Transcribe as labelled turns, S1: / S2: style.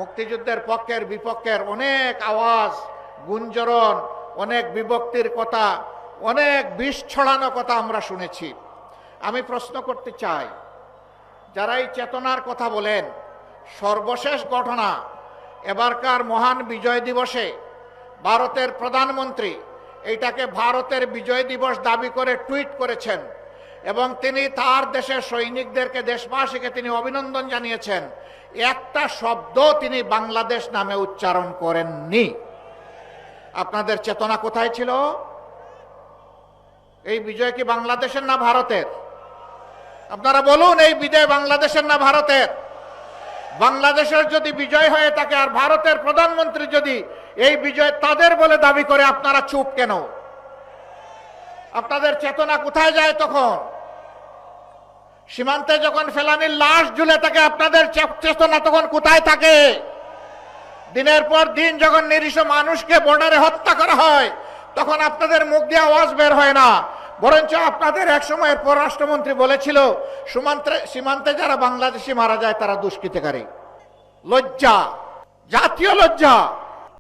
S1: মুক্তিযুদ্ধের পক্ষের বিপক্ষের অনেক আওয়াজ, গুঞ্জরণ, অনেক বিভক্তির কথা, অনেক বিষ ছড়ানো কথা আমরা শুনেছি। আমি প্রশ্ন করতে চাই, যারা এই চেতনার কথা বলেন, সর্বশেষ ঘটনা এবারকার মহান বিজয় দিবসে ভারতের প্রধানমন্ত্রী এইটাকে ভারতের বিজয় দিবস দাবি করে টুইট করেছেন এবং তিনি তার দেশের সৈনিকদেরকে, দেশবাসীকে তিনি অভিনন্দন জানিয়েছেন। একটা শব্দ তিনি বাংলাদেশ নামে উচ্চারণ করেননি। আপনাদের চেতনা কোথায় ছিল? এই বিজয় কি বাংলাদেশের না ভারতের? আপনারা বলুন, এই বিজয় বাংলাদেশের না ভারতের? বাংলাদেশের যদি বিজয় হয়ে থাকে আর ভারতের প্রধানমন্ত্রী যদি এই বিজয় তাদের বলে দাবি করে, আপনারা চুপ কেন? আপনাদের চেতনা কোথায় যায় তখন? সীমান্তে যখন ফেলানির লাশ ঝুলে থাকে, আপনাদের চেতনা তখন কোথায় থাকে? দিনের পর দিন যখন নিরীহ মানুষকে বর্ডারে হত্যা করা হয়, তখন আপনাদের মুখ দিয়ে আওয়াজ বের হয় না। বরঞ্চ আপনাদের এক সময়ের পররাষ্ট্রমন্ত্রী বলেছিল, সীমান্তে যারা বাংলাদেশি মারা যায় তারা দুষ্কৃতিকারী। লজ্জা, জাতীয় লজ্জা।